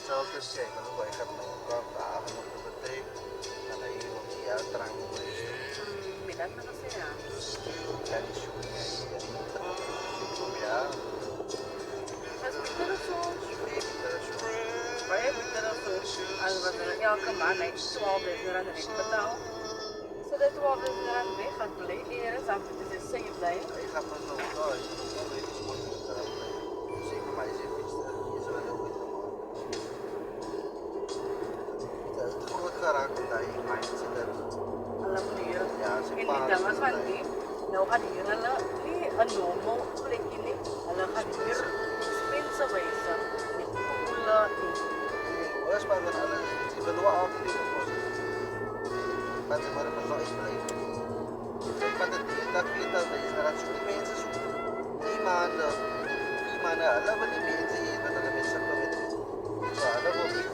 hetzelfde sê, ek wil ook gaan nou kom daar nog op die trip. Dan hy op die drang op die Middag na kasi na. kan show niya. Ja. Mas interessant. Interessant. Baie interessant. As wat er elke maand net 12.000 rand in betaal. So dat 12.000 rand weg gaan bly leren, dan moet jy sê jy bly. Hy gaan maar nou, hy is mooi daar. Zeker maar is iets is wel ook iets om. Dat het groot karakter daai mindset dat Alam mo yun. ja, sy En pa. die damas van die, nou gaan hier hulle nie 'n normal plekkie nie. Hulle gaan hier expensive wyse. Met koele en Was maar dan alles, jy wil wel afdien op ons. Wat jy maar moet uitbly. Wat dit dat jy dat jy dat so die mense so 3 maande, hulle wil die mense hier dat hulle mense kom met. So hulle wil nie.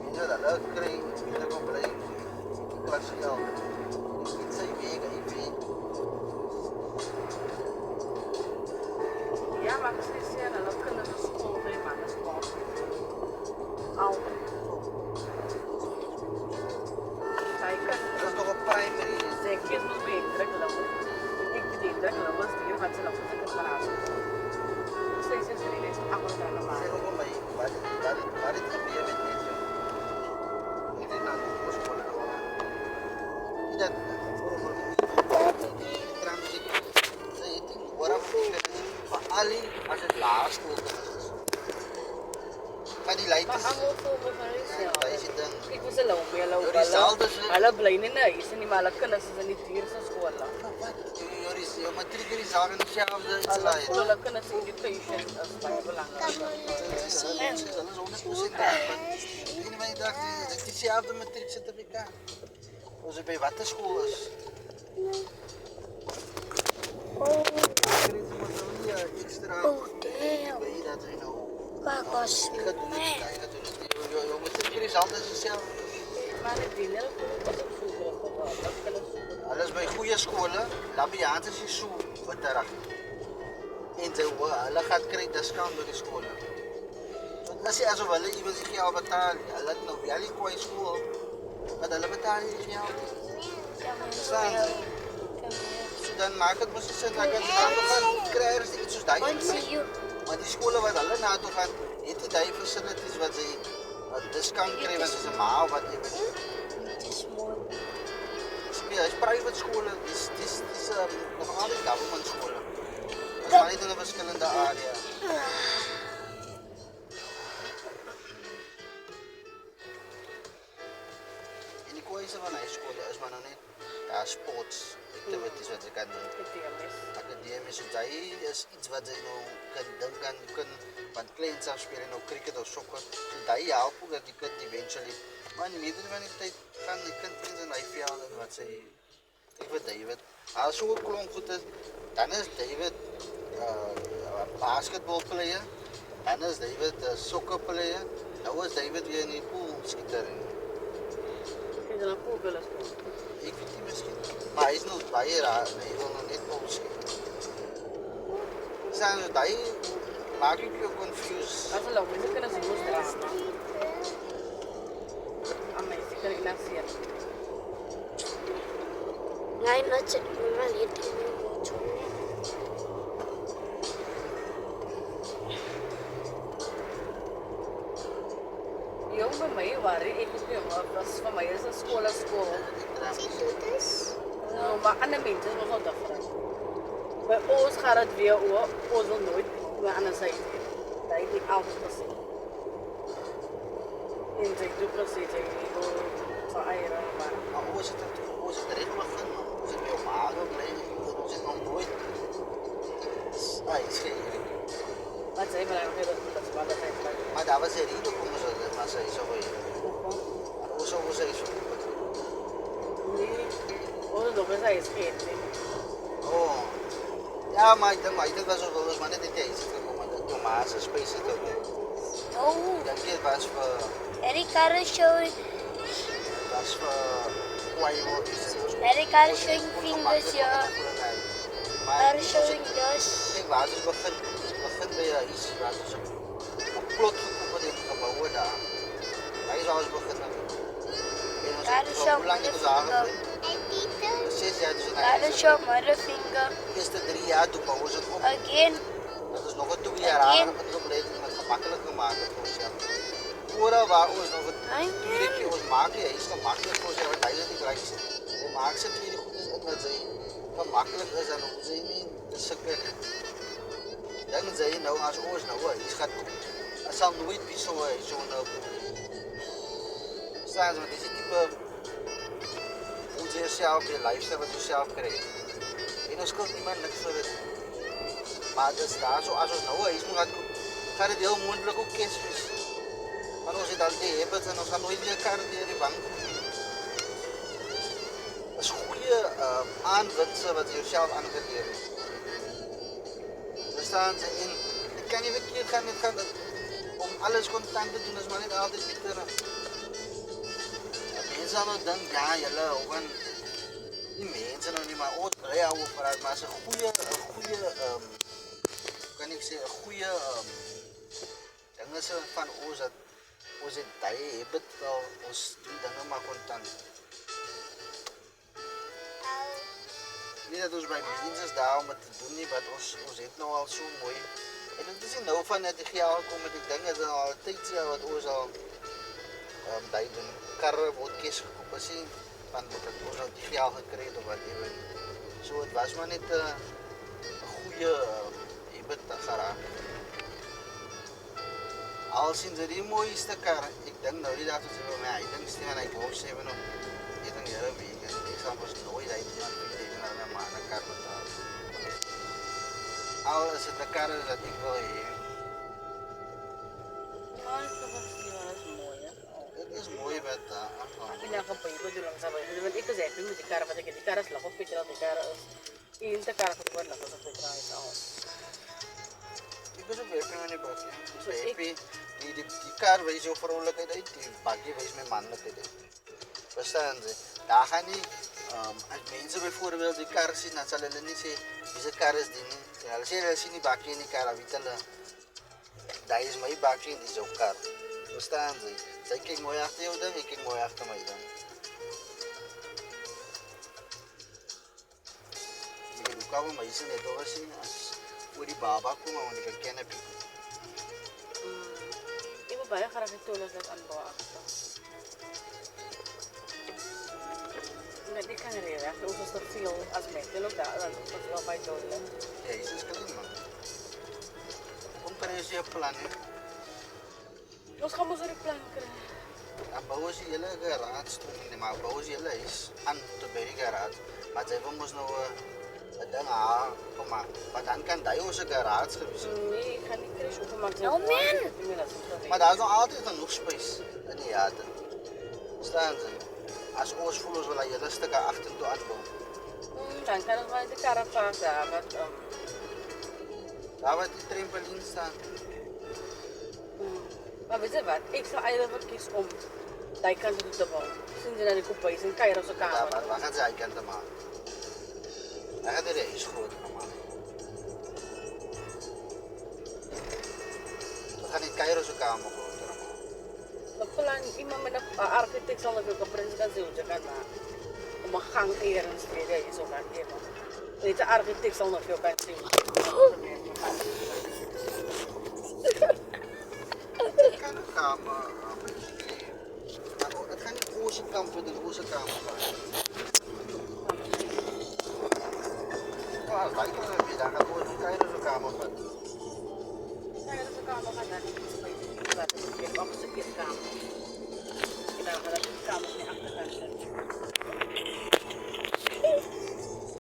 Mense dat hulle kry, mense kom bly. Klas geld. Dit sê wie ek weet. ja, maar ek sê hulle kinders op skool by man is klaar. Al. Kyk, Dit is nog 'n primary. zeker moet weer druk lopen. Ik die druk lopen, die gaat ze nog eens een keer aan. Steeds is er iets achter de Sê normaal. nog vir my, wat het gebeur met mense? Ek het nou op skool gegaan. Dit dat transit. Sê dit waarom vir al die as dit laerskool is. Maar die Maar leiers allemaal voor me van daai is die ding. Ik was een loop, je loopt. Jou result is Hulle bly nie in 'n huis nie, maar hulle kinders is in die duurste skool. wat? Jou matriek is daar in dieselfde slaai. Hulle kinders se education is baie belangrik. Alles 100% daar. En my dag dis dieselfde matriek sertifikaat. Ons by watter skool is? Extra. Oh, damn. Weet dat jy nou. Kijk was Ek het doen dit, ek het doen dit. Jou matriek is altyd dieselfde. Maar dit die nul was op skool gehad. Dat hulle so. Alles by goeie skole, Labiant is so verterg. En hulle gaan kry discount by die skole. Want as jy asof hulle iewers die geld betaal, hulle het nou wel die kwai skool, maar hulle betaal nie die geld. So dan maak het mos sin dat hulle na toe gaan kry is iets soos daai. Want zie je, Maar die skole wat hulle na toe gaan, het nie daai facilities wat sy discount kry want is 'n maal wat jy weet. het is mooi. Ja, is private skole, dis nog altyd government skole. Dit is maar net in 'n verskillende area. En die kwese van high school is maar nou net sports activities wat jy kan doen. Dit die mes. Akademies, so daai is iets wat jy nou kan dink aan, jy kan van kleins af speel nou cricket of soccer. So daai help ook dat die kind eventually, maar in die middel van die tyd gaan die kind in sy veld en wat sê ek weet David, as so 'n klomp goed is, dan is David basketball player, dan is David soccer player, nou is David weer in die pool skieter. Is hulle pool is. Ek weet nie miskien, maar hy is nog baie raar, hy wil nog net pool skiet. Zijn daai maak ek jou confused. As hulle mense kinders moet dra. Amai, seker ek nou sien. Nee, dat zit me wel niet in de auto. Jong by my waar ek is jong, was vir my is 'n skool. Zie je dus? Nou, maar ander mense is nogal different. By ons gaan dit weer oor, ons wil nooit weer aan 'n sy. Daai het ek altyd gesê. En ek doen presies ek wil vir eiere, maar Maar hoe is het reg begin? Hoe is het jou maag bly? Hoe is het nog nooit? Is geen idee. wat sê maar ek het dit wel dat ek Maar daar was 'n rede kom so dit maar sy so baie. Hoe so sy so. nee, ons nog is hy skep. Oh. Ja, maar ek dink dit was wel maar net die tyd gekom dat jou maag se space het ook. Oh, Dan dit was vir Erika is showing kwai wat is. Erika is showing fingers here. Are showing this. Ek wou dus begin by 'n huis waar ons op plot gekom het gebouwen daar. Hij is alles begonnen. En ons Daar heeft is hoe jouw lang je dus aangebleven? middelvinger. 6 jaar dus in Daar is jouw middelvinger. de eerste 3 jaar toen bouwen ze het op. Again. Dat is nog een 2 jaar aan het opleiding met gemakkelijk gemaakt voor onszelf. Vooral waar ons nog het tweede keer ons maken, hij is gemakkelijk voor onszelf, want hij is het niet gelijk. Hij maakt zijn tweede goed is, wat zij gemakkelijk is en hoe zij niet de sukker. Dan zei je nou als oors nou, hij gaat het zal nooit meer zo'n staan ze met deze type hoe je jezelf, je lifestyle wat je zelf krijgt. En ons kan niemand niks voor het. Maar dat is daar zo, als ons nou is, gaat het heel moeilijk ook kerstmis. Maar als je dan die hebt en ons gaan nooit weer elkaar in de bank. Dat is goede aanwinsten wat je jezelf aangeleerd hebt. Daar staan ze in. Ik kan niet verkeerd gaan, het gaat om alles contant te doen, dat is maar niet altijd beter. Mensen aan het denken, ja, jullie houden die mensen nog niet, maar ook blij houden vooruit. Maar als een goede, kan ik zeggen, een goede dingen zijn van ons, dat onze tijden hebben al, ons die dingen maar contant. Niet dat ons bij mensen daar om het te doen, niet, maar ons heeft nou al zo mooi. En het is nou van het geld komen, ik denk dat het al een tijdje wat ons al bij doen. Karren wordt kist gekomen zien van dat ons al die geld gekregen of wat even. Zo het was maar niet een goede hebben te geraakt. Al sinds die mooiste kar, ik denk nou niet dat het zo mij, ik denk Steven ik hoop ze hebben nog ik denk hele week en ik zal pas nooit uit naar mijn man een kar betalen. Al is het de kar dat ik wil hebben. Maar het is mooi, hè? Het is mooi met dat. Pinakapayo ko lang sa bahay. Want ito sa mo di kara pati di kara sa ko pitra di kara. In ta kara ko wala ko sa pitra ito ako. Ik ben zo happy met die bakje. Zo happy. Die kar wees zo vrolijkheid uit, die bakje wees met mannelijkheid uit. Verstaan ze? Daar gaan niet, als mensen bijvoorbeeld die kar zien, dan zal ze niet zeggen, deze kar is die niet. Als ze zien die bakje in die kar, dan weten ze, dat is mijn bakje en die is jouw kar. Verstaan ze? Zij kijkt mooi achter jou dan, ik kijk mooi achter mij dan. Ik weet ook al wat mensen net over zien, als voor die baba komen, want ik herken heb. Iba ba yung karakitulas ng anbawa ako? Hindi ka nalira. Kung gusto sa iyo, as may tilog na, ano, sa iyo pa ito lang. Ja, Jezus kan man. Compare je plannen. Mas ka mo sa replan ka na. Ang bawah si Yela garage tu ni ma bawah si Yela is an to beri garage. Maar zij moest nou dan koma. Padan kan dayo sa garage kabisa. Hindi, kanik ka rin siya kumagsa. No, man! Maar daar is nog altijd genoeg space. En die had het. Staan ze. Als oors voelen ze wel dat Yela stukken achter toe aanbouwen. Dan kan het wel de karapak daar, wat Daar waar die trampoline staan. Maar weet je wat, ik zou eigenlijk kiezen om die kant toe te bouwen. Sinds je naar de koepel is, dan kan je op zo'n Ja, kamer. maar waar gaan ze eigenlijk aan te maken? Daar gaat de reis groter maken. We gaan in Cairo zo'n kamer groter maken. Dat plan, iemand met een architect zal ook een presentatie gaan maken. Om een gang ergens te is ook aan geven. Niet de architect zal nog veel kan zien. Ik kan een kamer het gaat niet roze kampen, de roze kamer gaan. Ja, wij kunnen weer, daar gaat ooit een Cairo zo'n kamer gaan. Kaya sa kamer ka na, sa may lahat ng kamer. Kailangan ka na sa kamer niya.